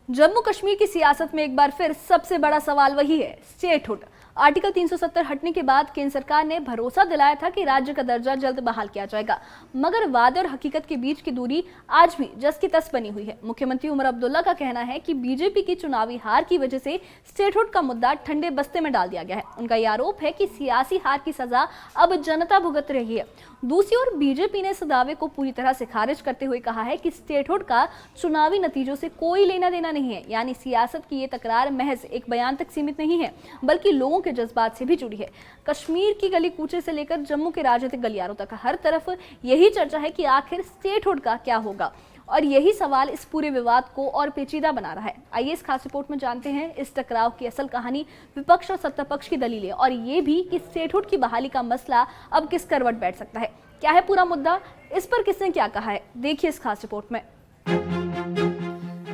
जम्मू कश्मीर की सियासत में एक बार फिर सबसे बड़ा सवाल वही है, स्टेटहुड। आर्टिकल 370 हटने के बाद केंद्र सरकार ने भरोसा दिलाया था कि राज्य का दर्जा जल्द बहाल किया जाएगा, मगर वादे और हकीकत के बीच की दूरी आज भी जस की तस बनी हुई है। मुख्यमंत्री उमर अब्दुल्ला का कहना है कि बीजेपी की चुनावी हार की वजह से स्टेटहुड का मुद्दा ठंडे बस्ते में डाल दिया गया है। उनका यह आरोप है कि सियासी हार की सजा अब जनता भुगत रही है। दूसरी ओर बीजेपी ने इस दावे को पूरी तरह से खारिज करते हुए कहा है कि स्टेटहुड का चुनावी नतीजों से कोई लेना देना नहीं है, यानी सियासत की ये तकरार महज एक बयान तक सीमित नहीं है, बल्कि लोगों के जज्बात से भी जुड़ी है। कश्मीर की गली कूचे से लेकर जम्मू के राजनीतिक गलियारों तक हर तरफ यही चर्चा है कि आखिर स्टेटहुड का क्या होगा, और यही सवाल इस पूरे विवाद को और पेचीदा बना रहा है। आइए इस खास रिपोर्ट में जानते हैं इस टकराव की असल कहानी, विपक्ष और सत्ता पक्ष की दलीलें, और ये भी कि स्टेटहुड की बहाली का मसला अब किस करवट बैठ सकता है। क्या है पूरा मुद्दा, इस पर किसने क्या कहा है, देखिए इस खास रिपोर्ट में।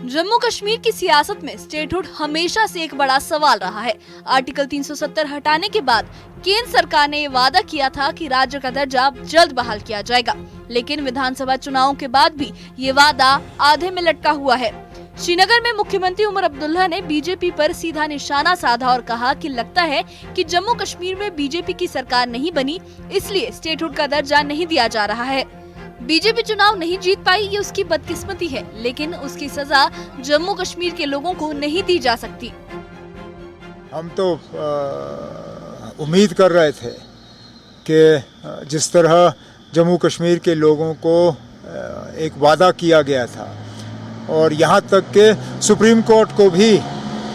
जम्मू कश्मीर की सियासत में स्टेटहुड हमेशा से एक बड़ा सवाल रहा है। आर्टिकल 370 हटाने के बाद केंद्र सरकार ने ये वादा किया था कि राज्य का दर्जा जल्द बहाल किया जाएगा, लेकिन विधानसभा चुनावों के बाद भी ये वादा आधे में लटका हुआ है। श्रीनगर में मुख्यमंत्री उमर अब्दुल्ला ने बीजेपी पर सीधा निशाना साधा और कहा कि लगता है कि जम्मू कश्मीर में बीजेपी की सरकार नहीं बनी, इसलिए स्टेटहुड का दर्जा नहीं दिया जा रहा है। बीजेपी चुनाव नहीं जीत पाई, ये उसकी बदकिस्मती है, लेकिन उसकी सजा जम्मू कश्मीर के लोगों को नहीं दी जा सकती। हम तो उम्मीद कर रहे थे कि जिस तरह जम्मू कश्मीर के लोगों को एक वादा किया गया था, और यहाँ तक कि सुप्रीम कोर्ट को भी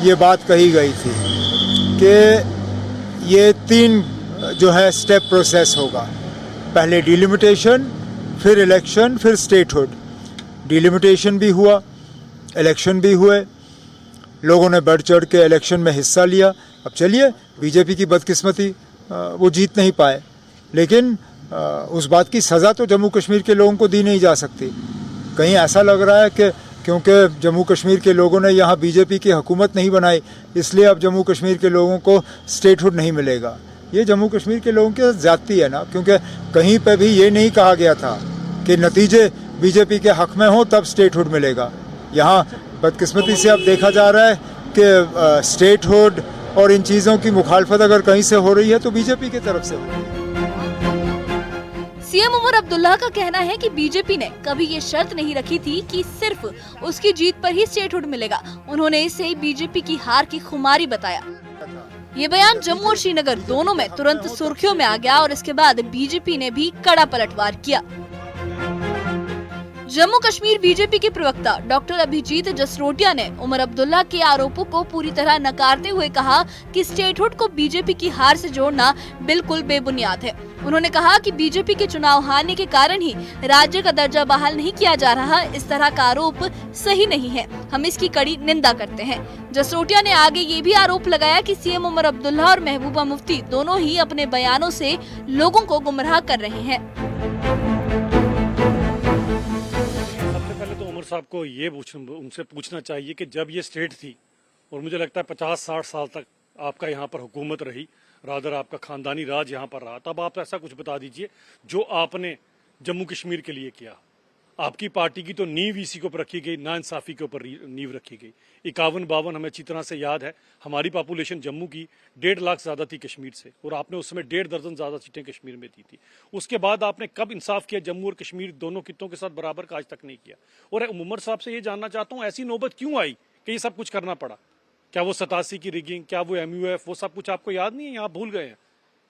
ये बात कही गई थी कि ये 3 जो है स्टेप प्रोसेस होगा, पहले डिलिमिटेशन, फिर इलेक्शन, फिर स्टेटहुड। डिलिमिटेशन भी हुआ, इलेक्शन भी हुए, लोगों ने बढ़ चढ़ के इलेक्शन में हिस्सा लिया। अब चलिए, बीजेपी की बदकिस्मती वो जीत नहीं पाए, लेकिन उस बात की सज़ा तो जम्मू कश्मीर के लोगों को दी नहीं जा सकती। कहीं ऐसा लग रहा है कि क्योंकि जम्मू कश्मीर के लोगों ने यहाँ बीजेपी की हुकूमत नहीं बनाई, इसलिए अब जम्मू कश्मीर के लोगों को स्टेटहुड नहीं मिलेगा। ये जम्मू कश्मीर के लोगों की ज़्यादती है ना, क्योंकि कहीं पे भी ये नहीं कहा गया था कि नतीजे बीजेपी के हक में हो तब स्टेटहुड मिलेगा। यहाँ बदकिस्मती से अब देखा जा रहा है कि स्टेटहुड और इन चीज़ों की मुखालफत अगर कहीं से हो रही है तो बीजेपी की तरफ से हो रही है। सीएम उमर अब्दुल्ला का कहना है कि बीजेपी ने कभी ये शर्त नहीं रखी थी कि सिर्फ उसकी जीत पर ही स्टेटहुड मिलेगा। उन्होंने इसे बीजेपी की हार की खुमारी बताया। ये बयान जम्मू और श्रीनगर दोनों में तुरंत सुर्खियों में आ गया, और इसके बाद बीजेपी ने भी कड़ा पलटवार किया। जम्मू कश्मीर बीजेपी के प्रवक्ता डॉक्टर अभिजीत जसरोटिया ने उमर अब्दुल्ला के आरोपों को पूरी तरह नकारते हुए कहा कि स्टेटहुड को बीजेपी की हार से जोड़ना बिल्कुल बेबुनियाद है। उन्होंने कहा कि बीजेपी के चुनाव हारने के कारण ही राज्य का दर्जा बहाल नहीं किया जा रहा, इस तरह का आरोप सही नहीं है, हम इसकी कड़ी निंदा करते हैं। जसरोटिया ने आगे ये भी आरोप लगाया कि सीएम उमर अब्दुल्ला और महबूबा मुफ्ती दोनों ही अपने बयानों से लोगों को गुमराह कर रहे हैं। साहब को ये उनसे पूछना चाहिए कि जब ये स्टेट थी, और मुझे लगता है 50-60 साल तक आपका यहाँ पर हुकूमत रही, रादर आपका खानदानी राज यहाँ पर रहा, तब आप ऐसा कुछ बता दीजिए जो आपने जम्मू कश्मीर के लिए किया। आपकी पार्टी की तो नींव इसी के ऊपर रखी गई, नाइंसाफी के ऊपर नींव रखी गई। 51-52 हमें अच्छी तरह से याद है, हमारी पॉपुलेशन जम्मू की 1.5 लाख ज़्यादा थी कश्मीर से, और आपने उस समय 1.5 दर्जन ज़्यादा सीटें कश्मीर में दी थी। उसके बाद आपने कब इंसाफ किया जम्मू और कश्मीर दोनों खित्तों के साथ बराबर का? आज तक नहीं किया। और उमर साहब से ये जानना चाहता हूँ, ऐसी नौबत क्यों आई कि ये सब कुछ करना पड़ा? क्या वो 87 की रिगिंग, क्या वो MUF, वो सब कुछ आपको याद नहीं है? यहाँ भूल गए हैं,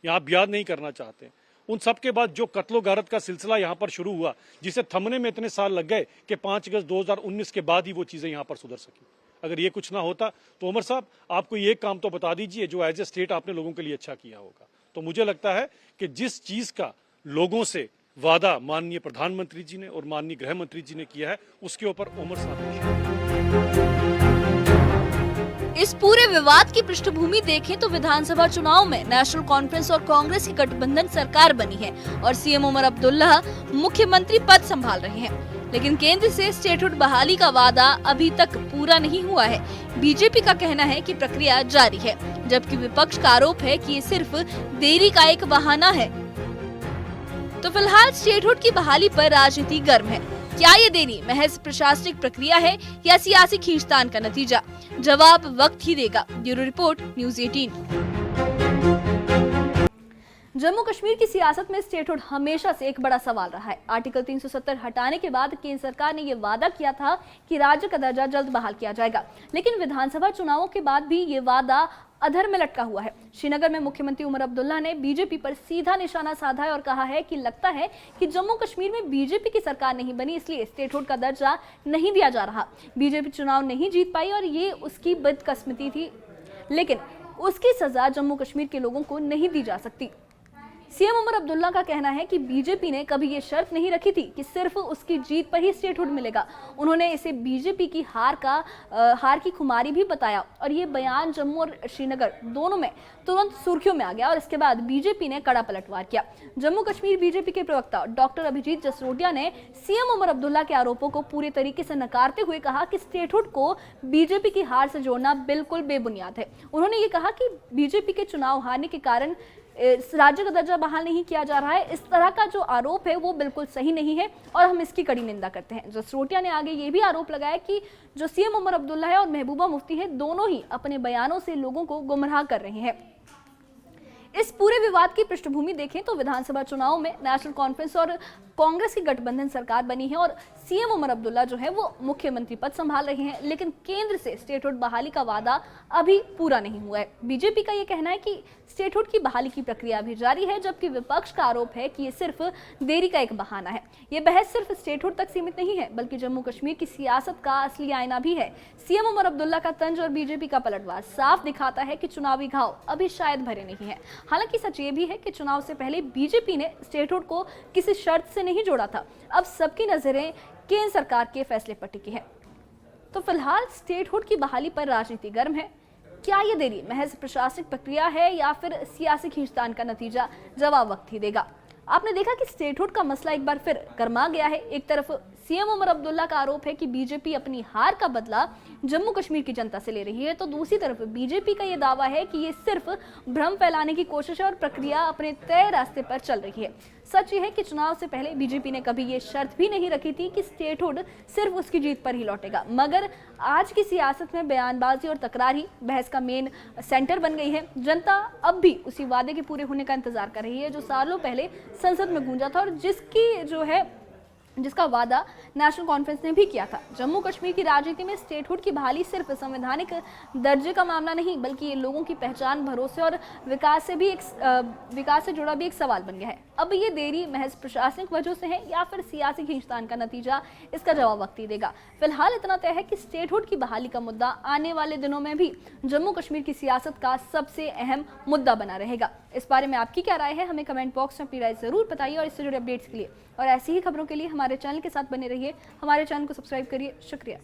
यहाँ आप याद नहीं करना चाहते। उन सब के बाद जो कत्लो गारत का सिलसिला यहाँ पर शुरू हुआ, जिसे थमने में इतने साल लग गए कि 5 अगस्त 2019 के बाद ही वो चीज़ें यहाँ पर सुधर सकी। अगर ये कुछ ना होता तो उमर साहब आपको ये काम तो बता दीजिए जो एज ए स्टेट आपने लोगों के लिए अच्छा किया होगा। तो मुझे लगता है कि जिस चीज़ का लोगों से वादा माननीय प्रधानमंत्री जी ने और माननीय गृह मंत्री जी ने किया है, उसके ऊपर उमर साहब। इस पूरे विवाद की पृष्ठभूमि देखें तो विधानसभा चुनाव में नेशनल कॉन्फ्रेंस और कांग्रेस की गठबंधन सरकार बनी है, और सीएम उमर अब्दुल्ला मुख्यमंत्री पद संभाल रहे हैं, लेकिन केंद्र से स्टेटहुड बहाली का वादा अभी तक पूरा नहीं हुआ है। बीजेपी का कहना है कि प्रक्रिया जारी है, जबकि विपक्ष का आरोप है कि ये सिर्फ देरी का एक बहाना है। तो फिलहाल स्टेटहुड की बहाली पर राजनीति गर्म है। क्या ये देरी महज प्रशासनिक प्रक्रिया है या सियासी खींचतान का नतीजा? जवाब वक्त ही देगा। Bureau report, news 18। Jammu Kashmir की सियासत में स्टेटहुड हमेशा से एक बड़ा सवाल रहा है। आर्टिकल 370 हटाने के बाद केंद्र सरकार ने ये वादा किया था कि राज्य का दर्जा जल्द बहाल किया जाएगा, लेकिन विधानसभा चुनावों के बाद भी ये वादा अधर में लटका हुआ है। श्रीनगर में मुख्यमंत्री उमर अब्दुल्ला ने बीजेपी पर सीधा निशाना साधा है और कहा है कि लगता है कि जम्मू कश्मीर में बीजेपी की सरकार नहीं बनी, इसलिए स्टेटहुड का दर्जा नहीं दिया जा रहा। बीजेपी चुनाव नहीं जीत पाई और ये उसकी बदकिस्मती थी, लेकिन उसकी सजा जम्मू कश्मीर के लोगों को नहीं दी जा सकती। सीएम उमर अब्दुल्ला का कहना है कि बीजेपी ने कभी ये शर्त नहीं रखी थी कि सिर्फ उसकी जीत पर ही स्टेटहुड मिलेगा। उन्होंने इसे बीजेपी की हार की खुमारी भी बताया और ये बयान जम्मू और श्रीनगर दोनों में तुरंत सुर्खियों में आ गया और इसके बाद बीजेपी ने कड़ा पलटवार किया। जम्मू कश्मीर बीजेपी के प्रवक्ता डॉक्टर अभिजीत जसरोटिया ने सीएम उमर अब्दुल्ला के आरोपों को पूरे तरीके से नकारते हुए कहा कि स्टेटहुड को बीजेपी की हार से जोड़ना बिल्कुल बेबुनियाद है। उन्होंने ये कहा कि बीजेपी के चुनाव हारने के कारण राज्य का दर्जा बहाल नहीं किया जा रहा है। इस तरह का जो आरोप है वो बिल्कुल सही नहीं है और हम इसकी कड़ी निंदा करते हैं। जसरोटिया ने आगे ये भी आरोप लगाया कि जो सीएम उमर अब्दुल्ला है और महबूबा मुफ्ती है, दोनों ही अपने बयानों से लोगों को गुमराह कर रहे हैं। इस पूरे विवाद की पृष्ठभूमि देखें तो विधानसभा चुनाव में नेशनल कॉन्फ्रेंस और कांग्रेस की गठबंधन सरकार बनी है और सीएम उमर अब्दुल्ला जो है वो मुख्यमंत्री पद संभाल रहे हैं, लेकिन केंद्र से स्टेटहुड बहाली का वादा अभी पूरा नहीं हुआ है। बीजेपी का ये कहना है कि स्टेटहुड की बहाली की प्रक्रिया अभी जारी है, जबकि विपक्ष का आरोप है कि ये सिर्फ देरी का एक बहाना है। ये बहस सिर्फ स्टेटहुड तक सीमित नहीं है, बल्कि जम्मू कश्मीर की सियासत का असली आईना भी है। सीएम उमर अब्दुल्ला का तंज और बीजेपी का पलटवार साफ दिखाता है कि चुनावी घाव अभी शायद भरे नहीं है। हालांकि सच ये भी है कि चुनाव से पहले बीजेपी ने स्टेटहुड को किसी शर्त से नहीं जोड़ा था। अब सबकी नजरें केंद्र सरकार के फैसले पर टिकी है। तो फिलहाल स्टेटहुड की बहाली पर राजनीति गर्म है। क्या ये देरी महज प्रशासनिक प्रक्रिया है या फिर सियासी खींचतान का नतीजा? जवाब वक्त ही देगा। आपने देखा कि स्टेटहुड का मसला एक बार फिर गर्मा गया है। एक तरफ सीएम उमर अब्दुल्ला का आरोप है कि बीजेपी अपनी हार का बदला जम्मू कश्मीर की जनता से ले रही है, तो दूसरी तरफ बीजेपी का यह दावा है कि ये सिर्फ भ्रम फैलाने की कोशिश है और प्रक्रिया अपने तय रास्ते पर चल रही है। सच ये है कि चुनाव से पहले बीजेपी ने कभी ये शर्त भी नहीं रखी थी कि स्टेटहुड सिर्फ उसकी जीत पर ही लौटेगा, मगर आज की सियासत में बयानबाजी और तकरार ही बहस का मेन सेंटर बन गई है। जनता अब भी उसी वादे के पूरे होने का इंतजार कर रही है जो सालों पहले संसद में गूंजा था और जिसका वादा नेशनल कॉन्फ्रेंस ने भी किया था। जम्मू कश्मीर की राजनीति में स्टेटहुड की बहाली सिर्फ संवैधानिक दर्जे का मामला नहीं, बल्कि ये लोगों की पहचान, भरोसे और विकास से जुड़ा भी एक सवाल बन गया है। अब ये देरी महज प्रशासनिक वजह से है या फिर सियासी खींचतान का नतीजा? इसका जवाब वक्त ही देगा। फिलहाल इतना तय है कि स्टेटहुड की बहाली का मुद्दा आने वाले दिनों में भी जम्मू कश्मीर की सियासत का सबसे अहम मुद्दा बना रहेगा। इस बारे में आपकी क्या राय है? हमें कमेंट बॉक्स में अपनी राय जरूर बताइए और इससे जुड़े अपडेट्स के लिए और ऐसी ही खबरों के लिए हमारे चैनल के साथ बने रहिए। हमारे चैनल को सब्सक्राइब करिए। शुक्रिया।